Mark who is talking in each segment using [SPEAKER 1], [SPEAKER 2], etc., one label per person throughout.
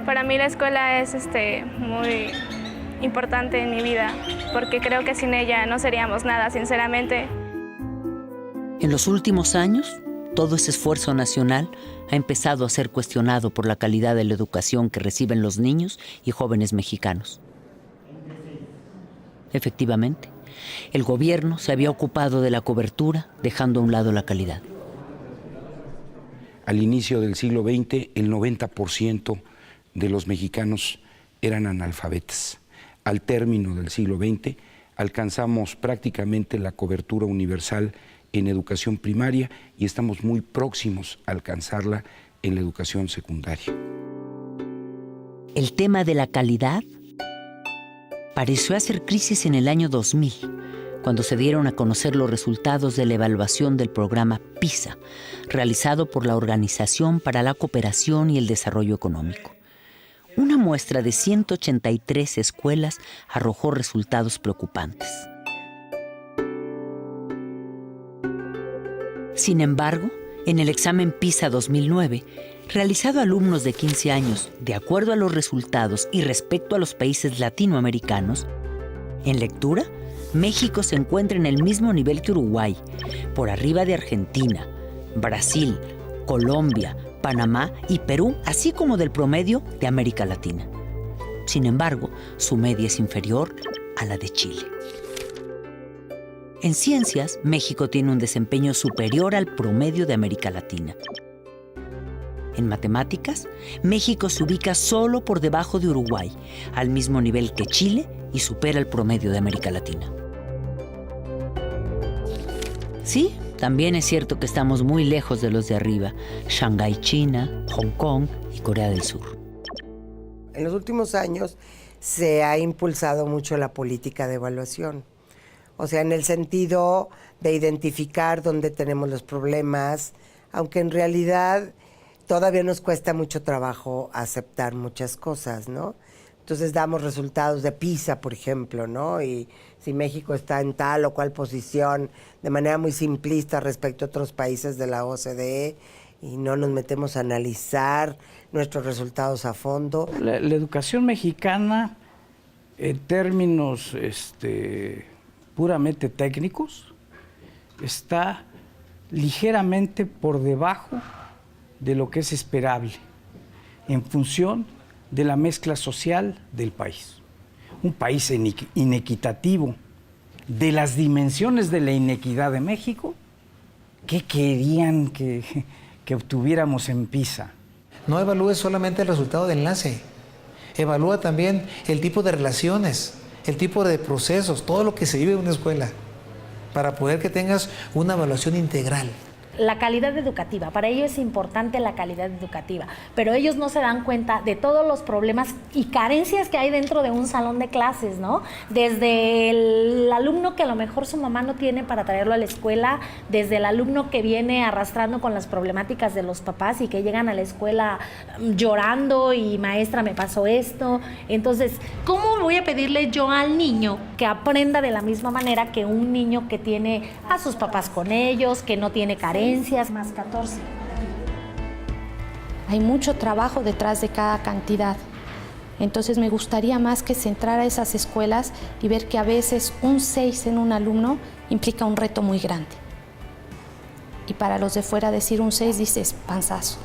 [SPEAKER 1] Para mí la escuela es muy importante en mi vida, porque creo que sin ella no seríamos nada, sinceramente.
[SPEAKER 2] En los últimos años, todo ese esfuerzo nacional ha empezado a ser cuestionado por la calidad de la educación que reciben los niños y jóvenes mexicanos. Efectivamente, el gobierno se había ocupado de la cobertura, dejando a un lado la calidad.
[SPEAKER 3] Al inicio del siglo XX, el 90% de los mexicanos eran analfabetas. Al término del siglo XX, alcanzamos prácticamente la cobertura universal en educación primaria y estamos muy próximos a alcanzarla en la educación secundaria.
[SPEAKER 2] El tema de la calidad pareció hacer crisis en el año 2000, cuando se dieron a conocer los resultados de la evaluación del programa PISA, realizado por la Organización para la Cooperación y el Desarrollo Económico. Una muestra de 183 escuelas arrojó resultados preocupantes. Sin embargo, en el examen PISA 2009, realizado a alumnos de 15 años, de acuerdo a los resultados y respecto a los países latinoamericanos, en lectura, México se encuentra en el mismo nivel que Uruguay, por arriba de Argentina, Brasil, Colombia, Panamá y Perú, así como del promedio de América Latina. Sin embargo, su media es inferior a la de Chile. En ciencias, México tiene un desempeño superior al promedio de América Latina. En matemáticas, México se ubica solo por debajo de Uruguay, al mismo nivel que Chile, y supera el promedio de América Latina. Sí, también es cierto que estamos muy lejos de los de arriba, Shanghái, China, Hong Kong y Corea del Sur.
[SPEAKER 4] En los últimos años se ha impulsado mucho la política de evaluación. O sea, en el sentido de identificar dónde tenemos los problemas, aunque en realidad todavía nos cuesta mucho trabajo aceptar muchas cosas, ¿no? Entonces damos resultados de PISA, por ejemplo, ¿no? Y si México está en tal o cual posición, de manera muy simplista respecto a otros países de la OCDE, y no nos metemos a analizar nuestros resultados a fondo.
[SPEAKER 5] La educación mexicana, en términos puramente técnicos, está ligeramente por debajo de lo que es esperable en función de la mezcla social del país. Un país inequitativo, de las dimensiones de la inequidad de México, ¿qué querían que obtuviéramos en PISA?
[SPEAKER 6] No evalúes solamente el resultado de enlace, evalúa también el tipo de relaciones, el tipo de procesos, todo lo que se vive en una escuela, para poder que tengas una evaluación integral.
[SPEAKER 7] La calidad educativa, para ellos es importante la calidad educativa, pero ellos no se dan cuenta de todos los problemas y carencias que hay dentro de un salón de clases, ¿no? Desde el alumno que a lo mejor su mamá no tiene para traerlo a la escuela, desde el alumno que viene arrastrando con las problemáticas de los papás y que llegan a la escuela llorando y maestra me pasó esto. Entonces, ¿cómo voy a pedirle yo al niño que aprenda de la misma manera que un niño que tiene a sus papás con ellos, que no tiene carencias? Más 14.
[SPEAKER 8] Hay mucho trabajo detrás de cada cantidad. Entonces me gustaría más que centrar a esas escuelas y ver que a veces un 6 en un alumno implica un reto muy grande. Y para los de fuera decir un 6 dices panzazo.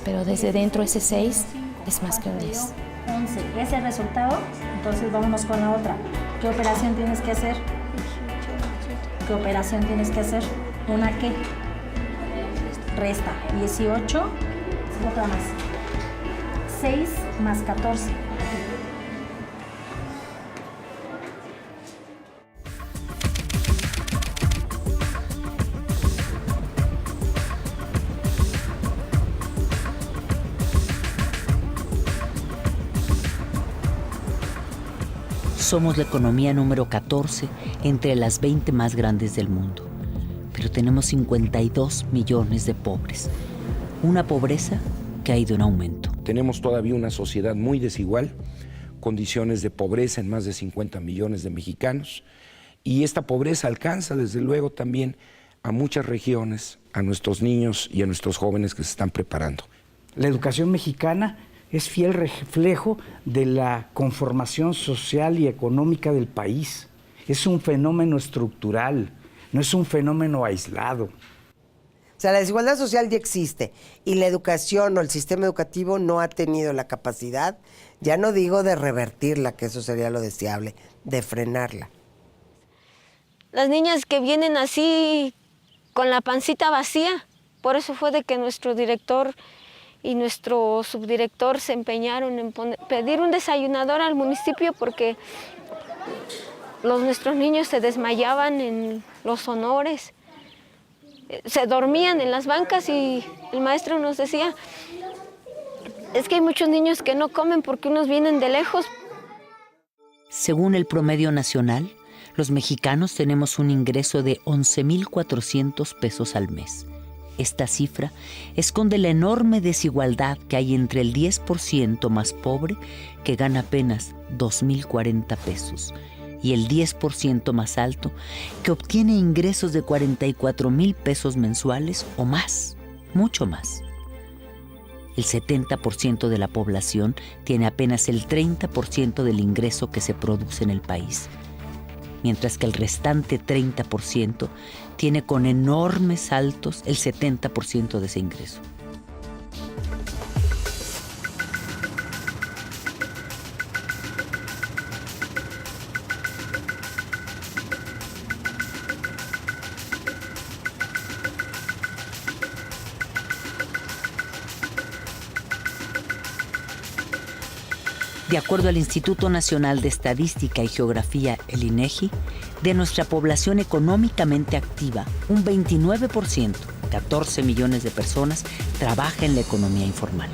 [SPEAKER 8] Pero desde dentro ese 6 es más que un 10.
[SPEAKER 7] 11. ¿Ves el resultado? Entonces vámonos con la otra. ¿Qué operación tienes que hacer? ¿Qué operación tienes que hacer? ¿Una qué? Resta 18, otra más. 6 más 14.
[SPEAKER 2] Somos la economía número 14 entre las 20 más grandes del mundo. Pero tenemos 52 millones de pobres. Una pobreza que ha ido en aumento.
[SPEAKER 3] Tenemos todavía una sociedad muy desigual, condiciones de pobreza en más de 50 millones de mexicanos, y esta pobreza alcanza desde luego también a muchas regiones, a nuestros niños y a nuestros jóvenes que se están preparando.
[SPEAKER 5] La educación mexicana es fiel reflejo de la conformación social y económica del país. Es un fenómeno estructural, no es un fenómeno aislado.
[SPEAKER 4] O sea, la desigualdad social ya existe y la educación o el sistema educativo no ha tenido la capacidad, ya no digo de revertirla, que eso sería lo deseable, de frenarla.
[SPEAKER 9] Las niñas que vienen así con la pancita vacía, por eso fue de que nuestro director y nuestro subdirector se empeñaron en pedir un desayunador al municipio porque nuestros niños se desmayaban en los honores, se dormían en las bancas y el maestro nos decía, es que hay muchos niños que no comen porque unos vienen de lejos.
[SPEAKER 2] Según el promedio nacional, los mexicanos tenemos un ingreso de 11,400 pesos al mes. Esta cifra esconde la enorme desigualdad que hay entre el 10% más pobre, que gana apenas 2,040 pesos, y el 10% más alto, que obtiene ingresos de 44,000 pesos mensuales o más, mucho más. El 70% de la población tiene apenas el 30% del ingreso que se produce en el país, mientras que el restante 30% tiene con enormes saltos el 70% de ese ingreso. De acuerdo al Instituto Nacional de Estadística y Geografía, el INEGI, de nuestra población económicamente activa, un 29%, 14 millones de personas, trabaja en la economía informal.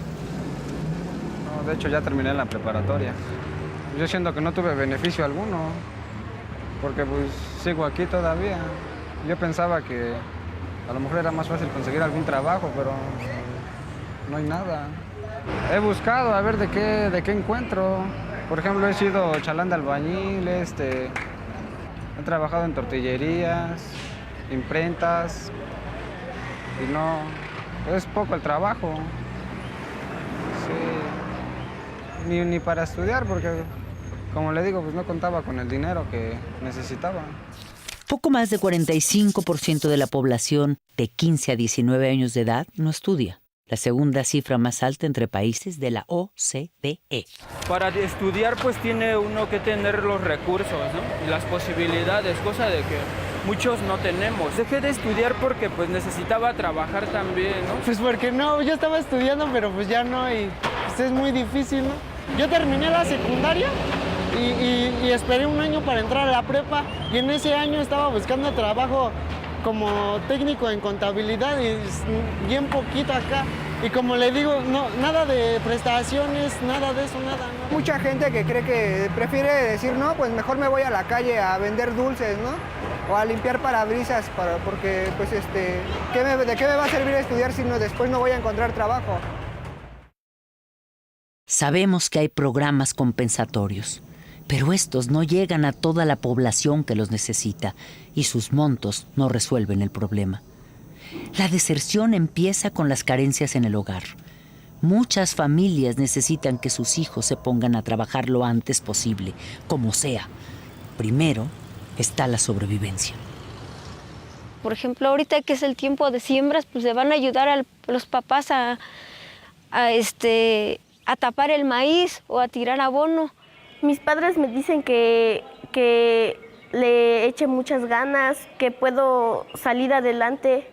[SPEAKER 10] No, de hecho ya terminé la preparatoria. Yo siento que no tuve beneficio alguno, porque pues sigo aquí todavía. Yo pensaba que a lo mejor era más fácil conseguir algún trabajo, pero no hay nada. He buscado a ver de qué encuentro. Por ejemplo, he sido chalán de albañil, he trabajado en tortillerías, imprentas, y no, es poco el trabajo. Sí. Ni para estudiar, porque como le digo, pues no contaba con el dinero que necesitaba.
[SPEAKER 2] Poco más de 45% de la población de 15 a 19 años de edad no estudia. La segunda cifra más alta entre países de la OCDE.
[SPEAKER 11] Para estudiar pues tiene uno que tener los recursos, ¿no? Y las posibilidades, cosa de que muchos no tenemos. Dejé de estudiar porque pues necesitaba trabajar también, ¿no?
[SPEAKER 12] Pues porque no, yo estaba estudiando pero pues ya no y pues es muy difícil, ¿no? Yo terminé la secundaria y esperé un año para entrar a la prepa y en ese año estaba buscando trabajo como técnico en contabilidad y bien poquito acá. Y como le digo, no, nada de prestaciones, nada de eso, nada. ¿No?
[SPEAKER 13] Mucha gente que cree que prefiere decir, no, pues mejor me voy a la calle a vender dulces, ¿no? O a limpiar parabrisas, porque pues ¿de qué me va a servir estudiar si después no voy a encontrar trabajo?
[SPEAKER 2] Sabemos que hay programas compensatorios, pero estos no llegan a toda la población que los necesita y sus montos no resuelven el problema. La deserción empieza con las carencias en el hogar. Muchas familias necesitan que sus hijos se pongan a trabajar lo antes posible, como sea. Primero está la sobrevivencia.
[SPEAKER 9] Por ejemplo, ahorita que es el tiempo de siembras, pues le van a ayudar a los papás a tapar el maíz o a tirar abono.
[SPEAKER 1] Mis padres me dicen que le eche muchas ganas, que puedo salir adelante.